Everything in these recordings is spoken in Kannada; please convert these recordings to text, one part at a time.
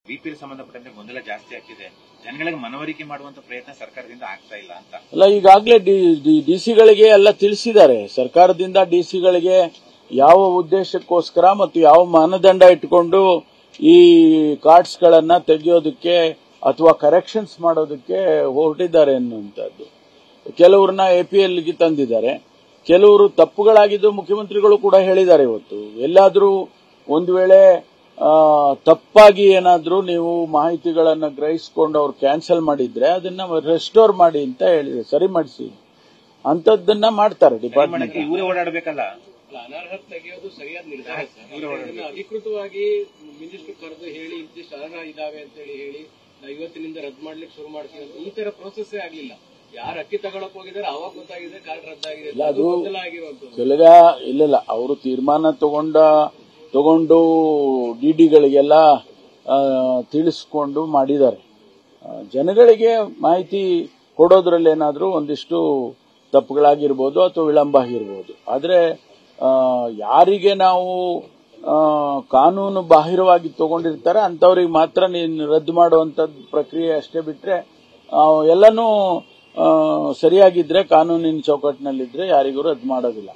ಬಿಪಿಎಲ್ ಸಂಬಂಧಪಟ್ಟಂತೆ ಗೊಂದಲ ಜಾಸ್ತಿ ಆಗ್ತಿದೆ, ಜನಗಳಿಗೆ ಮನವರಿಕೆ ಮಾಡುವಂತ ಪ್ರಯತ್ನ ಸರ್ಕಾರದಿಂದ ಆಗ್ತಾ ಇಲ್ಲ ಅಂತ. ಅಲ್ಲ, ಈಗಾಗಲೇ ಡಿಸಿಗಳಿಗೆ ಎಲ್ಲ ತಿಳಿಸಿದ್ದಾರೆ. ಸರ್ಕಾರದಿಂದ ಡಿಸಿಗಳಿಗೆ ಯಾವ ಉದ್ದೇಶಕ್ಕೋಸ್ಕರ ಮತ್ತು ಯಾವ ಮಾನದಂಡ ಇಟ್ಟುಕೊಂಡು ಈ ಕಾರ್ಡ್ಸ್ ಗಳನ್ನ ತೆಗೆಯೋದಕ್ಕೆ ಅಥವಾ ಕರೆಕ್ಷನ್ಸ್ ಮಾಡೋದಕ್ಕೆ ಹೊರಟಿದ್ದಾರೆ ಅನ್ನುವಂಥದ್ದು. ಕೆಲವ್ರನ್ನ ಎಪಿಎಲ್ಗೆ ತಂದಿದ್ದಾರೆ, ಕೆಲವರು ತಪ್ಪುಗಳಾಗಿದ್ದು ಮುಖ್ಯಮಂತ್ರಿಗಳು ಕೂಡ ಹೇಳಿದ್ದಾರೆ. ಇವತ್ತು ಎಲ್ಲಾದ್ರೂ ಒಂದು ವೇಳೆ ತಪ್ಪಾಗಿ ಏನಾದ್ರೂ ನೀವು ಮಾಹಿತಿಗಳನ್ನ ಗ್ರಹಿಸಿಕೊಂಡು ಅವ್ರು ಕ್ಯಾನ್ಸಲ್ ಮಾಡಿದ್ರೆ ಅದನ್ನ ರೆಸ್ಟೋರ್ ಮಾಡಿ ಅಂತ ಹೇಳಿದ್ರೆ, ಸರಿ ಮಾಡಿಸಿ ಅಂತದನ್ನ ಮಾಡ್ತಾರೆ ಡಿಪಾರ್ಟ್ಮೆಂಟ್. ಇವರೇ ಓಡಾಡಬೇಕಲ್ಲ, ಅನರ್ಹತೆ ತೆಗೆಯೋದು ಸರಿಯಾದ ನಿರ್ಧಾರ. ಅಧಿಕೃತವಾಗಿ ಮಿನಿಸ್ಟರ್ ಕರೆದು ಹೇಳಿ ಇಂತಿಷ್ಟು ಅನರ್ಹ ಇದಾವೆ ಅಂತ ಹೇಳಿ ಇವತ್ತಿನಿಂದ ರದ್ದು ಮಾಡ್ಲಿಕ್ಕೆ ಶುರು ಮಾಡ್ತೀವಿ ಅಂತ ಈ ತರ ಪ್ರೋಸೆಸ್ ಆಗ್ಲಿಲ್ಲ. ಯಾರು ಅಕ್ಕಿ ತಗೊಳಕ್ ಹೋಗಿದ್ದಾರೆ ಅವಾಗ ಗೊತ್ತಾಗಿದೆ ಕಾರ್ಡ್ ರದ್ದಾಗಿದೆ. ಇಲ್ಲ, ಅವರು ತೀರ್ಮಾನ ತಗೊಂಡು ಡಿಡಿಗಳಿಗೆಲ್ಲ ತಿಳಿಸ್ಕೊಂಡು ಮಾಡಿದ್ದಾರೆ. ಜನಗಳಿಗೆ ಮಾಹಿತಿ ಕೊಡೋದ್ರಲ್ಲಿ ಏನಾದ್ರೂ ಒಂದಿಷ್ಟು ತಪ್ಪುಗಳಾಗಿರ್ಬೋದು ಅಥವಾ ವಿಳಂಬ ಆಗಿರ್ಬೋದು. ಆದ್ರೆ ಯಾರಿಗೆ ನಾವು ಕಾನೂನು ಬಾಹಿರವಾಗಿ ತಗೊಂಡಿರ್ತಾರೆ ಅಂತವ್ರಿಗೆ ಮಾತ್ರ ನೀನು ರದ್ದು ಮಾಡುವಂತದ್ದು ಪ್ರಕ್ರಿಯೆ ಅಷ್ಟೇ. ಬಿಟ್ರೆ ಎಲ್ಲನೂ ಸರಿಯಾಗಿದ್ರೆ ಕಾನೂನಿನ ಚೌಕಟ್ಟಿನಲ್ಲಿದ್ರೆ ಯಾರಿಗೂ ರದ್ದು ಮಾಡೋದಿಲ್ಲ.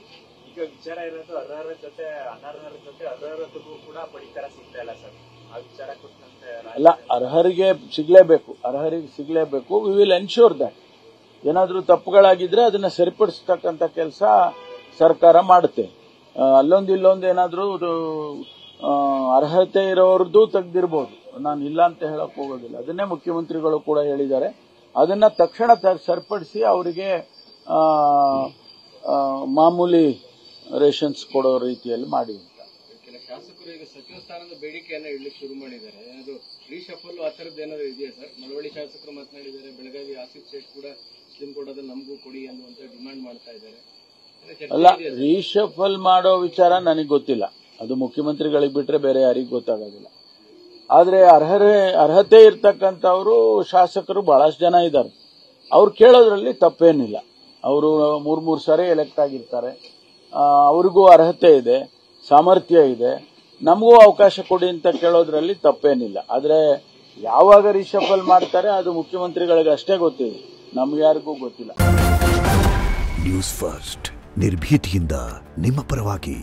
ಈಗ ವಿಚಾರ ಇರೋದು ಅರ್ಹರ ಜೊತೆ ಅನರ್ಹರ ಜೊತೆ ಅರ್ಹರತೆಗೂ ಕೂಡ ಪಡಿತರ ಸಿಗ್ತಾ ಇಲ್ಲ ಸರ್. ಆ ವಿಚಾರ ಕುರಿತಂತೆ ಅಲ್ಲ, ಅರ್ಹರಿಗೆ ಸಿಗ್ಲೇಬೇಕು. ವಿ ವಿಲ್ ಎನ್ಶೂರ್ ದಟ್ ಏನಾದ್ರೂ ತಪ್ಪುಗಳಾಗಿದ್ರೆ ಅದನ್ನ ಸರಿಪಡಿಸತಕ್ಕಂತ ಕೆಲಸ ಸರ್ಕಾರ ಮಾಡುತ್ತೆ. ಇಲ್ಲೊಂದು ಏನಾದ್ರೂ ಅರ್ಹತೆ ಇರೋರ್ದು ತೆಗೆದಿರಬಹುದು, ನಾನು ಇಲ್ಲ ಅಂತ ಹೇಳಕ್ ಹೋಗೋದಿಲ್ಲ. ಅದನ್ನೇ ಮುಖ್ಯಮಂತ್ರಿಗಳು ಕೂಡ ಹೇಳಿದ್ದಾರೆ. ಅದನ್ನ ತಕ್ಷಣ ಸರಿಪಡಿಸಿ ಅವರಿಗೆ ಮಾಮೂಲಿ ರೇಷನ್ಸ್ ಕೊಡೋ ರೀತಿಯಲ್ಲಿ ಮಾಡಿ ಅಂತ. ಕೆಲ ಶಾಸಕರು ಈಗ ಸಚಿವ ಸ್ಥಾನದ ಬೇಡಿಕೆಯನ್ನ ಇಡ್ಲಿಕ್ಕೆ ಶುರು ಮಾಡಿದ್ದಾರೆ. ಏನಾದ್ರು ರೀಶಫಲ್ ಆ ತರದ್ದು ಏನಾದ್ರು ಇದೆಯಾ ಸರ್? ಮಳವಳ್ಳಿ ಶಾಸಕರು ಮಾತನಾಡಿದ್ದಾರೆ, ಬೆಳಗಾವಿ ಆಸಿಫ್ ಶೇಖ್ ಕೂಡ ಸ್ಲಿಮ್ ಕೊಡೋದು ನಮಗೂ ಕೊಡಿ ಅನ್ನುವಂತ ಡಿಮಾಂಡ್ ಮಾಡ್ತಾ ಇದ್ದಾರೆ. ಅಲ್ಲ, ರೀಶಫಲ್ ಮಾಡೋ ವಿಚಾರ ನನಗೆ ಗೊತ್ತಿಲ್ಲ. ಅದು ಮುಖ್ಯಮಂತ್ರಿಗಳಿಗೆ ಬಿಟ್ರೆ ಬೇರೆ ಯಾರಿಗೂ ಗೊತ್ತಾಗೋದಿಲ್ಲ. ಆದ್ರೆ ಅರ್ಹತೆ ಇರ್ತಕ್ಕಂಥವ್ರು ಶಾಸಕರು ಬಹಳಷ್ಟು ಜನ ಇದ್ದಾರೆ. ಅವ್ರು ಕೇಳೋದ್ರಲ್ಲಿ ತಪ್ಪೇನಿಲ್ಲ. ಅವರು 3 ಸಾರಿ ಎಲೆಕ್ಟ್ ಆಗಿರ್ತಾರೆ, ಅವ್ರಿಗೂ ಅರ್ಹತೆ ಇದೆ, ಸಾಮರ್ಥ್ಯ ಇದೆ. ನಮಗೂ ಅವಕಾಶ ಕೊಡಿ ಅಂತ ಕೇಳೋದ್ರಲ್ಲಿ ತಪ್ಪೇನಿಲ್ಲ. ಆದ್ರೆ ಯಾವಾಗ ರಿಶಫಲ್ ಮಾಡ್ತಾರೆ ಅದು ಮುಖ್ಯಮಂತ್ರಿಗಳಿಗೆ ಅಷ್ಟೇ ಗೊತ್ತಿದೆ, ನಮ್ಗೆ ಯಾರಿಗೂ ಗೊತ್ತಿಲ್ಲ. ನ್ಯೂಸ್ ಫಸ್ಟ್ ನಿರ್ಭೀತಿಯಿಂದ ನಿಮ್ಮ ಪರವಾಗಿ.